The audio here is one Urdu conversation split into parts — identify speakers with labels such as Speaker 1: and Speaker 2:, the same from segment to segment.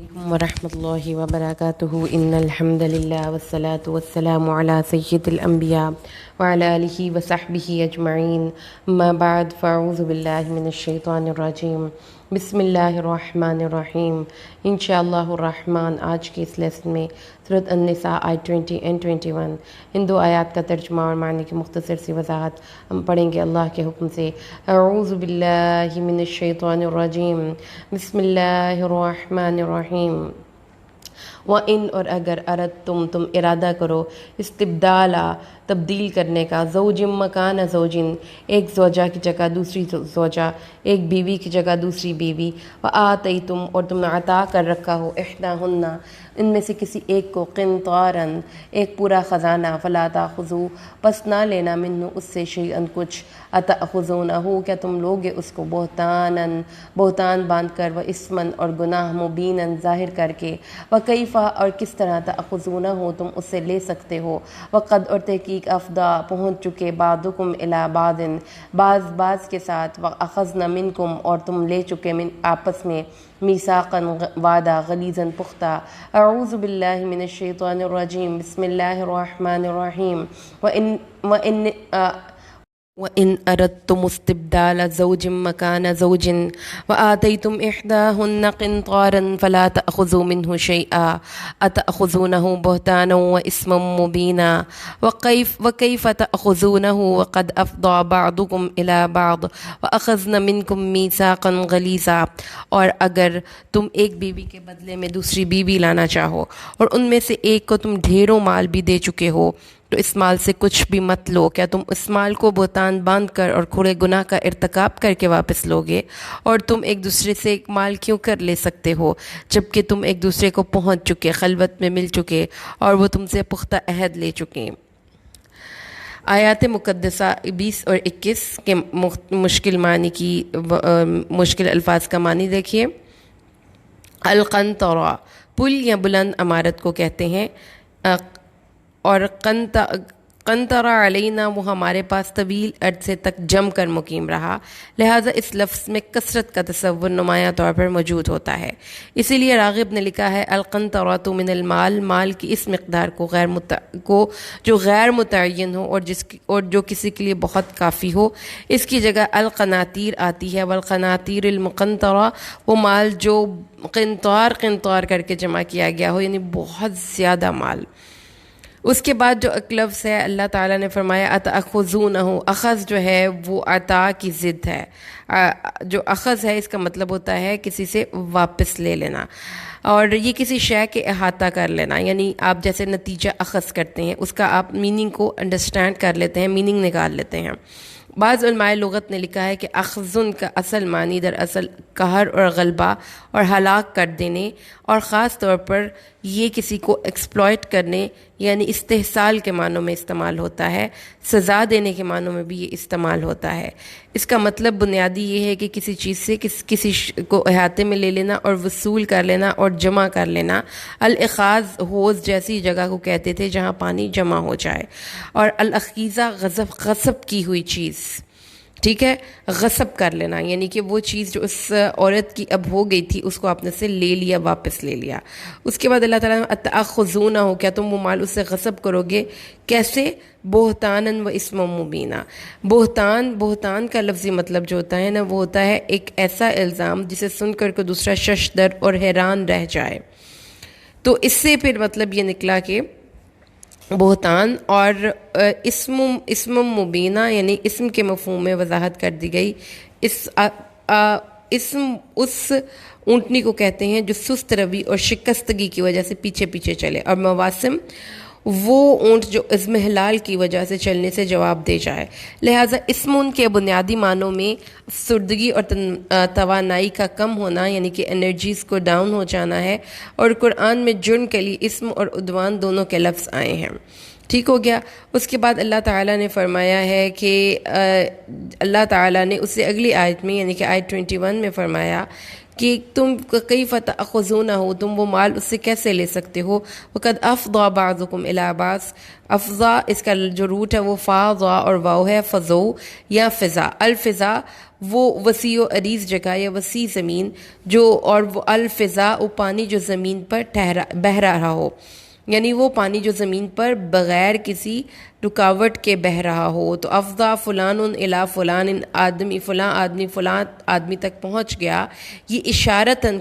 Speaker 1: علیکم ورحمۃ اللہ وبرکاتہ ان الحمد للہ والصلاة والسلام علی سید الانبیاء وعلی آلہ وصحبہ اجمعین اما بعد فاعوذ باللہ من الشیطان الرجیم بسم اللہ الرحمن الرحیم انشاءاللہ الرحمن آج کے اس لیسن میں سورۃ النساء آیت 20 and 21 ان دو آیات کا ترجمہ اور معنی کی مختصر سی وضاحت ہم پڑھیں گے اللہ کے حکم سے۔ اعوذ باللہ من الشیطان الرجیم بسم اللہ الرحمن الرحیم۔ وَإِنْ اور اگر تم ارادہ کرو استبدالا تبدیل کرنے کا، زوجم مکان زوجن ایک زوجہ کی جگہ دوسری زوجہ، ایک بیوی کی جگہ دوسری بیوی، وآتیتم اور تم نے عطا کر رکھا ہو احداہن ان میں سے کسی ایک کو قنطاراً ایک پورا خزانہ، فلا تاخذوا پس نہ لینا منہ اس سے شیئاً کچھ، اتأخذونہ کیا تم لوگے اس کو بہتاناً بہتان باندھ کر، و اسماً اور گناہ، مبیناً ظاہر کر کے، وکیفا اور کس طرح تأخذونہ تم اس سے لے سکتے ہو، وقد اور تحقیق افدا پہنچ چکے بعضکم الی بعض بعض کے ساتھ، واخذنا منکم اور تم لے چکے من آپس میں، میثاقاً وعدہ، غلیظاً پختہ۔ اعوذ باللہ من الشیطان الرجیم بسم اللہ الرحمن الرحیم۔ وَإِنْ أَرَدْتُمُ اسْتِبْدَالَ زَوْجٍ مَكَانَ زَوْجٍ وَآتَيْتُمْ إِحْدَاهُنَّ قِنْطَارًا فَلَا تَأْخُذُوا مِنْهُ شَيْئًا أَتَأْخُذُونَهُ بُهْتَانًا وَإِثْمًا مُّبِينًا وَكَيْفَ تَأْخُذُونَهُ وَقَدْ أَفْضَىٰ بَعْضُكُمْ إِلَىٰ بَعْضٍ وَأَخَذْنَ مِنْكُمْ مِيثَاقًا غَلِيظًا اور اگر تم ایک بیوی کے بدلے میں دوسری بیوی لانا چاہو اور ان میں سے ایک کو تم ڈھیروں مال بھی دے چکے ہو تو اس مال سے کچھ بھی مت لو، کیا تم اس مال کو بہتان باندھ کر اور کھڑے گناہ کا ارتکاب کر کے واپس لوگے؟ اور تم ایک دوسرے سے ایک مال کیوں کر لے سکتے ہو جبکہ تم ایک دوسرے کو پہنچ چکے، خلوت میں مل چکے اور وہ تم سے پختہ عہد لے چکے۔ آیات مقدسہ 20 اور 21 کے مشکل معنی کی مشکل الفاظ کا معنی دیکھیے۔ القنطرہ پل یا بلند عمارت کو کہتے ہیں، اور قنطرہ علینا وہ ہمارے پاس طویل عرصے تک جم کر مقیم رہا، لہٰذا اس لفظ میں کثرت کا تصور نمایاں طور پر موجود ہوتا ہے۔ اسی لیے راغب نے لکھا ہے القنطرۃ من المال، مال کی اس مقدار کو جو غیر متعین ہو اور جو کسی کے لیے بہت کافی ہو، اس کی جگہ القناطیر آتی ہے۔ والقناطیر المقنطرہ وہ مال جو قنطار کر کے جمع کیا گیا ہو، یعنی بہت زیادہ مال۔ اس کے بعد جو لفظ ہے اللہ تعالیٰ نے فرمایا اتأخذونہ، اخذ جو ہے وہ عطا کی ضد ہے۔ جو اخذ ہے اس کا مطلب ہوتا ہے کسی سے واپس لے لینا، اور یہ کسی شے کے احاطہ کر لینا، یعنی آپ جیسے نتیجہ اخذ کرتے ہیں اس کا آپ میننگ کو انڈرسٹینڈ کر لیتے ہیں، میننگ نکال لیتے ہیں۔ بعض علماء لغت نے لکھا ہے کہ اخذن کا اصل معنی دراصل قہر اور غلبہ اور ہلاک کر دینے، اور خاص طور پر یہ کسی کو ایکسپلائٹ کرنے یعنی استحصال کے معنوں میں استعمال ہوتا ہے، سزا دینے کے معنوں میں بھی یہ استعمال ہوتا ہے۔ اس کا مطلب بنیادی یہ ہے کہ کسی چیز سے کسی کو احاطے میں لے لینا اور وصول کر لینا اور جمع کر لینا۔ الاخاذ حوض جیسی جگہ کو کہتے تھے جہاں پانی جمع ہو جائے، اور الاخیزہ غصب کی ہوئی چیز، ٹھیک ہے، غصب کر لینا یعنی کہ وہ چیز جو اس عورت کی اب ہو گئی تھی اس کو آپ نے سے لے لیا، واپس لے لیا۔ اس کے بعد اللہ تعالیٰ نے تأخذونہ کیا تم وہ مال اس سے غصب کرو گے، کیسے؟ بہتاناً و اسم مبینہ۔ بہتان کا لفظی مطلب جو ہوتا ہے نا، وہ ہوتا ہے ایک ایسا الزام جسے سن کر کو دوسرا ششدر اور حیران رہ جائے۔ تو اس سے پھر مطلب یہ نکلا کہ بہتان اور اسم مبینہ یعنی اسم کے مفہوم میں وضاحت کر دی گئی۔ اسم اس اونٹنی کو کہتے ہیں جو سست روی اور شکستگی کی وجہ سے پیچھے پیچھے چلے، اور مواسم وہ اونٹ جو اضمحلال کی وجہ سے چلنے سے جواب دے جائے۔ لہٰذا اسم ان کے بنیادی معنوں میں افسردگی اور توانائی کا کم ہونا یعنی کہ انرجیز کو ڈاؤن ہو جانا ہے، اور قرآن میں جرم کے لیے اسم اور عدوان دونوں کے لفظ آئے ہیں۔ ٹھیک ہو گیا۔ اس کے بعد اللہ تعالیٰ نے فرمایا ہے کہ اللہ تعالیٰ نے اسے اگلی آیت میں یعنی کہ آیت 21 میں فرمایا کہ تم کیف تأخذونہ ہو، تم وہ مال اس سے کیسے لے سکتے ہو. وقد افضى بعضكم الى بعض، افضا اس کا جو روٹ ہے وہ فاضا اور واو ہے، فضو یا فضا. الفضا وہ وسیع و عریض جگہ یا وسیع زمین جو، اور وہ الفضا وہ پانی جو زمین پر بہہ رہا ہو، یعنی وہ پانی جو زمین پر بغیر کسی رکاوٹ کے بہہ رہا ہو. تو افضا فلان الی فلان، آدمی فلاں آدمی تک پہنچ گیا. یہ اشارتاً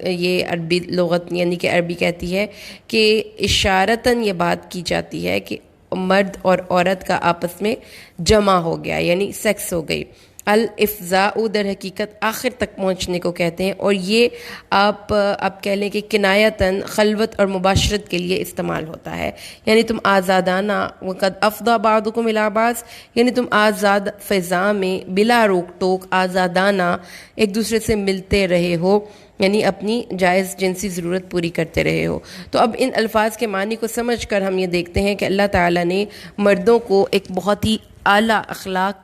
Speaker 1: یہ عربی لغت یعنی کہ عربی کہتی ہے کہ اشارتاً یہ بات کی جاتی ہے کہ مرد اور عورت کا آپس میں جمع ہو گیا، یعنی سیکس ہو گئی. الافضاء در حقیقت آخر تک پہنچنے کو کہتے ہیں، اور یہ آپ کہہ لیں کہ کنایتاً خلوت اور مباشرت کے لیے استعمال ہوتا ہے. یعنی تم آزادانہ، وقد افضى بعضكم الى بعض، یعنی تم آزاد فضا میں بلا روک ٹوک آزادانہ ایک دوسرے سے ملتے رہے ہو، یعنی اپنی جائز جنسی ضرورت پوری کرتے رہے ہو. تو اب ان الفاظ کے معنی کو سمجھ کر ہم یہ دیکھتے ہیں کہ اللہ تعالیٰ نے مردوں کو ایک بہت ہی اعلیٰ اخلاق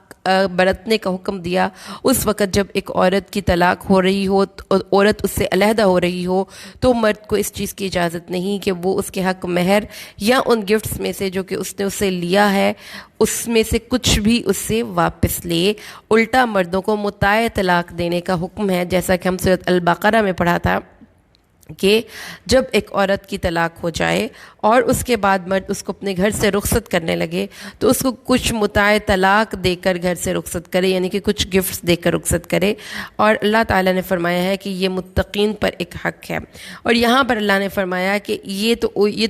Speaker 1: برتنے کا حکم دیا اس وقت جب ایک عورت کی طلاق ہو رہی ہو اور عورت اس سے علیحدہ ہو رہی ہو، تو مرد کو اس چیز کی اجازت نہیں کہ وہ اس کے حق مہر یا ان گفٹس میں سے جو کہ اس نے اسے لیا ہے اس میں سے کچھ بھی اس سے واپس لے. الٹا مردوں کو متاع طلاق دینے کا حکم ہے، جیسا کہ ہم سورۃ البقرہ میں پڑھا تھا کہ جب ایک عورت کی طلاق ہو جائے اور اس کے بعد مرد اس کو اپنے گھر سے رخصت کرنے لگے تو اس کو کچھ متاع طلاق دے کر گھر سے رخصت کرے، یعنی کہ کچھ گفٹس دے کر رخصت کرے. اور اللہ تعالیٰ نے فرمایا ہے کہ یہ متقین پر ایک حق ہے. اور یہاں پر اللہ نے فرمایا کہ یہ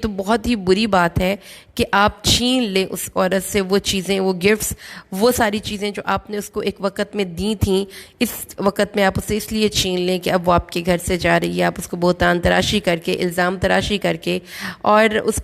Speaker 1: تو بہت ہی بری بات ہے کہ آپ چھین لیں اس عورت سے وہ چیزیں، وہ گفٹس، وہ ساری چیزیں جو آپ نے اس کو ایک وقت میں دی تھیں، اس وقت میں آپ اسے اس لیے چھین لیں کہ اب وہ آپ کے گھر سے جا رہی ہے. آپ اس کو بہتان تراشی کر کے، الزام تراشی کر کے اور اس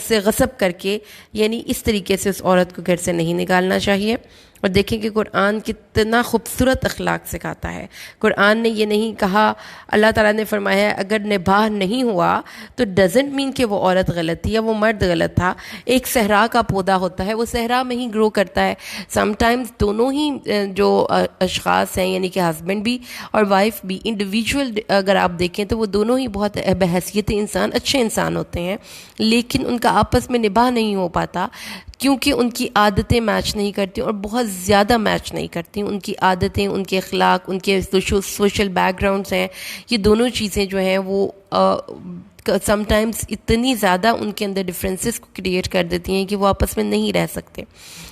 Speaker 1: سے غصب کر کے، یعنی اس طریقے سے اس عورت کو گھر سے نہیں نکالنا چاہیے. اور دیکھیں کہ قرآن کتنا خوبصورت اخلاق سکھاتا ہے. قرآن نے یہ نہیں کہا، اللہ تعالیٰ نے فرمایا ہے اگر نباہ نہیں ہوا تو ڈزنٹ مین کہ وہ عورت غلط تھی یا وہ مرد غلط تھا. ایک صحرا کا پودا ہوتا ہے، وہ صحرا میں ہی گرو کرتا ہے. سم ٹائمز دونوں ہی جو اشخاص ہیں، یعنی کہ ہسبینڈ بھی اور وائف بھی انڈیویجول اگر آپ دیکھیں تو وہ دونوں ہی بہت بحیثیت انسان، اچھے انسان ہوتے ہیں، لیکن ان کا آپس میں نباہ نہیں ہو پاتا کیونکہ ان کی عادتیں میچ نہیں کرتی، اور بہت زیادہ میچ نہیں کرتی. ان کی عادتیں، ان کے اخلاق، ان کے سوشل بیک گراؤنڈس ہیں، یہ دونوں چیزیں جو ہیں وہ سم ٹائمز اتنی زیادہ ان کے اندر ڈفرینسز کو کریٹ کر دیتی ہیں کہ وہ آپس میں نہیں رہ سکتے.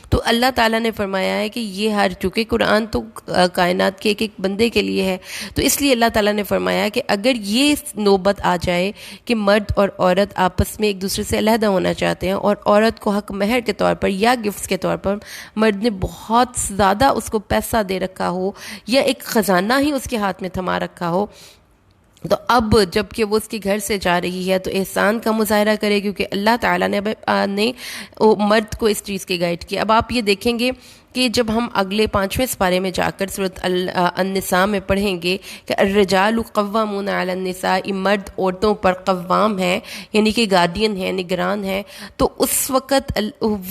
Speaker 1: تو اللہ تعالیٰ نے فرمایا ہے کہ یہ چونکہ قرآن تو کائنات کے ایک بندے کے لیے ہے، تو اس لیے اللہ تعالیٰ نے فرمایا کہ اگر یہ نوبت آ جائے کہ مرد اور عورت آپس میں ایک دوسرے سے علیحدہ ہونا چاہتے ہیں اور عورت کو حق مہر کے طور پر یا گفٹس کے طور پر مرد نے بہت زیادہ اس کو پیسہ دے رکھا ہو یا ایک خزانہ ہی اس کے ہاتھ میں تھما رکھا ہو، تو اب جب کہ وہ اس کے گھر سے جا رہی ہے تو احسان کا مظاہرہ کرے، کیونکہ اللہ تعالیٰ نے مرد کو اس چیز کی گائیڈ کیا. اب آپ یہ دیکھیں گے کہ جب ہم اگلے 5ویں سپارے میں جا کر سورۃ النساء میں پڑھیں گے کہ الرجال قوامون علی النساء، مرد عورتوں پر قوام ہے، یعنی کہ گارڈین ہے، نگران ہے، تو اس وقت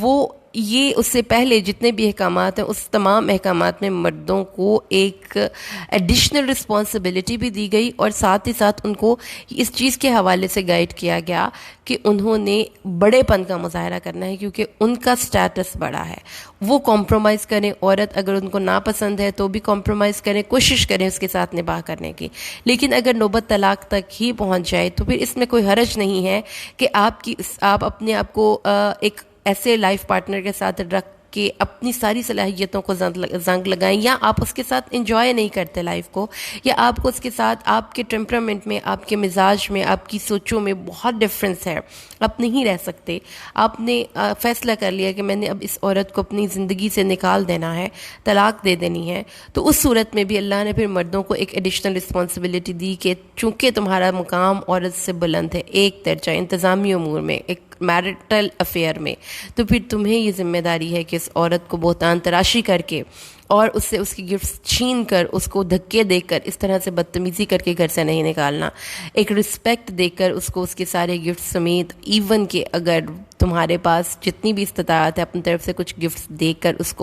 Speaker 1: وہ یہ اس سے پہلے جتنے بھی احکامات ہیں اس تمام احکامات میں مردوں کو ایک ایڈیشنل رسپانسبلٹی بھی دی گئی، اور ساتھ ہی ساتھ ان کو اس چیز کے حوالے سے گائیڈ کیا گیا کہ انہوں نے بڑے پن کا مظاہرہ کرنا ہے کیونکہ ان کا سٹیٹس بڑا ہے. وہ کمپرومائز کریں، عورت اگر ان کو ناپسند ہے تو بھی کمپرومائز کریں، کوشش کریں اس کے ساتھ نباہ کرنے کی. لیکن اگر نوبت طلاق تک ہی پہنچ جائے تو پھر اس میں کوئی حرج نہیں ہے کہ آپ اپنے آپ کو ایک ایسے لائف پارٹنر کے ساتھ رکھ کے اپنی ساری صلاحیتوں کو زنگ لگائیں، یا آپ اس کے ساتھ انجوائے نہیں کرتے لائف کو، یا آپ کو اس کے ساتھ آپ کے ٹیمپرامنٹ میں، آپ کے مزاج میں، آپ کی سوچوں میں بہت ڈفرینس ہے، آپ نہیں رہ سکتے. آپ نے فیصلہ کر لیا کہ میں نے اب اس عورت کو اپنی زندگی سے نکال دینا ہے، طلاق دے دینی ہے، تو اس صورت میں بھی اللہ نے پھر مردوں کو ایک ایڈیشنل رسپانسبلٹی دی کہ چونکہ تمہارا مقام عورت سے بلند ہے ایک درجہ انتظامی امور میں، ایک میرٹل افیئر میں، تو پھر تمہیں یہ ذمہ داری ہے کہ اس عورت کو بہتان تراشی کر کے اور اس سے اس کی گفٹس چھین کر، اس کو دھکے دے کر، اس طرح سے بدتمیزی کر کے گھر سے نہیں نکالنا. ایک رسپیکٹ دے کر اس کو اس کے سارے گفٹ سمیت، ایون کہ اگر تمہارے پاس جتنی بھی استطاعت ہے اپنی طرف سے کچھ گفٹس دے کر اس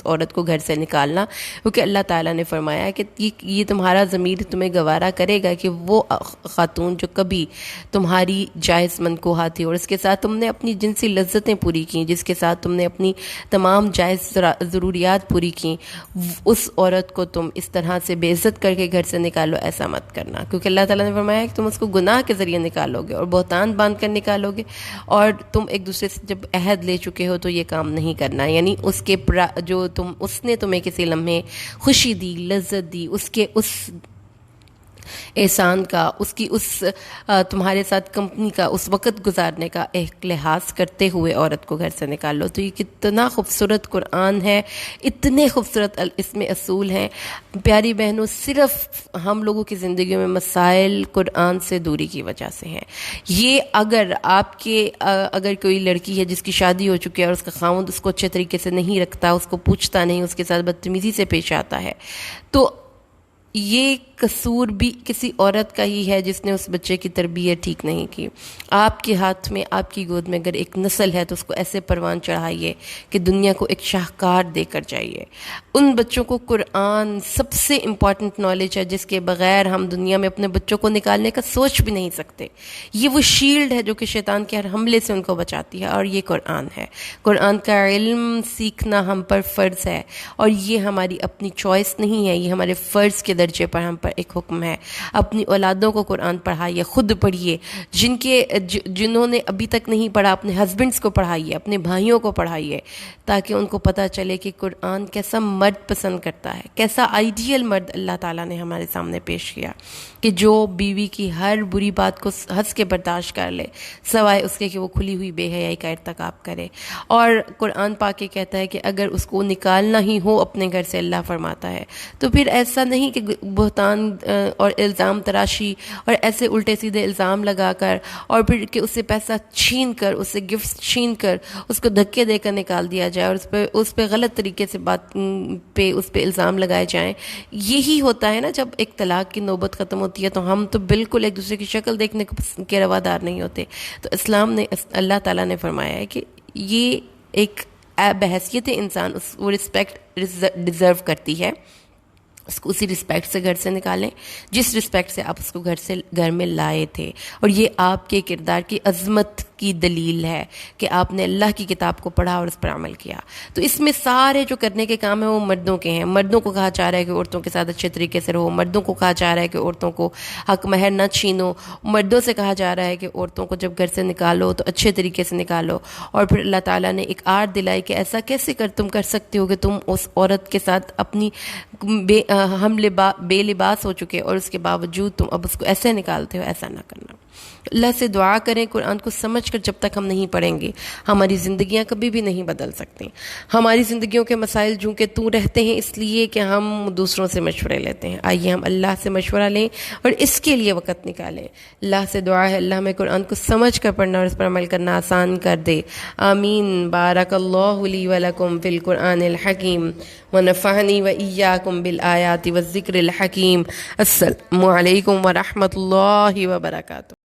Speaker 1: عورت کو گھر سے نکالنا، کیونکہ اللہ تعالیٰ نے فرمایا کہ یہ تمہارا ضمیر تمہیں گوارا کرے گا کہ وہ خاتون جو کبھی تمہاری جائز منکوحہ تھی اور اس کے ساتھ تم نے اپنی جنسی لذتیں پوری کیں، جس کے ساتھ تم نے اپنی تمام جائز ضروریات پوری کیں، اس عورت کو تم اس طرح سے بے عزت کر کے گھر سے نکالو. ایسا مت کرنا، کیونکہ اللہ تعالیٰ نے فرمایا کہ تم اس کو گناہ کے ذریعے نکالو گے اور بہتان باندھ کر نکالو گے، اور تم ایک دوسرے سے جب عہد لے چکے ہو تو یہ کام نہیں کرنا. یعنی اس نے تمہیں کسی لمحے خوشی دی، لذت دی، اس کے اس احسان کا، اس کی تمہارے ساتھ کمپنی کا، اس وقت گزارنے کا ایک لحاظ کرتے ہوئے عورت کو گھر سے نکال لو. تو یہ کتنا خوبصورت قرآن ہے، اتنے خوبصورت اس میں اصول ہیں. پیاری بہنوں، صرف ہم لوگوں کی زندگیوں میں مسائل قرآن سے دوری کی وجہ سے ہیں. یہ اگر کوئی لڑکی ہے جس کی شادی ہو چکی ہے اور اس کا خاوند اس کو اچھے طریقے سے نہیں رکھتا، اس کو پوچھتا نہیں، اس کے ساتھ بدتمیزی سے پیش آتا ہے، تو یہ قصور بھی کسی عورت کا ہی ہے جس نے اس بچے کی تربیت ٹھیک نہیں کی. آپ کے ہاتھ میں، آپ کی گود میں اگر ایک نسل ہے تو اس کو ایسے پروان چڑھائیے کہ دنیا کو ایک شاہکار دے کر جائیے. ان بچوں کو قرآن سب سے امپورٹنٹ نالج ہے جس کے بغیر ہم دنیا میں اپنے بچوں کو نکالنے کا سوچ بھی نہیں سکتے. یہ وہ شیلڈ ہے جو کہ شیطان کے ہر حملے سے ان کو بچاتی ہے، اور یہ قرآن ہے. قرآن کا علم سیکھنا ہم پر فرض ہے، اور یہ ہماری اپنی چوائس نہیں ہے، یہ ہمارے فرض کے درجے پر ہم پر ایک حکم ہے. اپنی اولادوں کو قرآن پڑھائیے، خود پڑھیے. جنہوں نے ابھی تک نہیں پڑھا اپنے ہسبینڈز کو پڑھائیے، اپنے بھائیوں کو پڑھائیے، تاکہ ان کو پتہ چلے کہ قرآن کیسا مرد پسند کرتا ہے، کیسا آئیڈیل مرد اللہ تعالیٰ نے ہمارے سامنے پیش کیا، کہ جو بیوی کی ہر بری بات کو ہنس کے برداشت کر لے، سوائے اس کے کہ وہ کھلی ہوئی بے حیائی کا ارتکاب کرے. اور قرآن پاک یہ کہتا ہے کہ اگر اس کو نکالنا ہی ہو اپنے گھر سے، اللہ فرماتا ہے، تو پھر ایسا نہیں کہ بہتان اور الزام تراشی اور ایسے الٹے سیدھے الزام لگا کر، اور پھر کہ اس سے پیسہ چھین کر، اس سے گفٹ چھین کر، اس کو دھکے دے کر نکال دیا جائے، اور اس پہ غلط طریقے سے اس پہ الزام لگائے جائیں. یہی ہوتا ہے نا جب ایک طلاق کی نوبت ختم ہوتی ہے، تو ہم تو بالکل ایک دوسرے کی شکل دیکھنے کے روادار نہیں ہوتے. تو اسلام نے، اللہ تعالیٰ نے فرمایا ہے کہ یہ ایک بحیثیت انسان وہ رسپیکٹ ڈیزرو کرتی ہے، اس کو اسی رسپیکٹ سے گھر سے نکالیں جس رسپیکٹ سے آپ اس کو گھر میں لائے تھے. اور یہ آپ کے کردار کی عظمت کی دلیل ہے کہ آپ نے اللہ کی کتاب کو پڑھا اور اس پر عمل کیا. تو اس میں سارے جو کرنے کے کام ہیں وہ مردوں کے ہیں. مردوں کو کہا جا رہا ہے کہ عورتوں کے ساتھ اچھے طریقے سے رہو، مردوں کو کہا جا رہا ہے کہ عورتوں کو حق مہر نہ چھینو، مردوں سے کہا جا رہا ہے کہ عورتوں کو جب گھر سے نکالو تو اچھے طریقے سے نکالو. اور پھر اللہ تعالیٰ نے ایک آرٹ دلائی کہ ایسا کیسے تم کر سکتے ہو کہ تم اس عورت کے ساتھ اپنی بے لباس ہو چکے اور اس کے باوجود تم اب اس کو ایسے نکالتے ہو. ایسا نہ کرنا. اللہ سے دعا کریں قرآن کو سمجھ کر. جب تک ہم نہیں پڑھیں گے ہماری زندگیاں کبھی بھی نہیں بدل سکتی. ہماری زندگیوں کے مسائل جو کہ رہتے ہیں اس لیے کہ ہم دوسروں سے مشورے لیتے ہیں. آئیے ہم اللہ سے مشورہ لیں اور اس کے لیے وقت نکالیں. اللہ سے دعا ہے اللہ ہمیں قرآن کو سمجھ کر پڑھنا اور اس پر عمل کرنا آسان کر دے. آمین. بارک اللہ لی ولکم فی القرآن الحکیم ونفعنی وإیاکم بالآیات والذکر الحکیم. السلام علیکم ورحمۃ اللہ وبرکاتہ.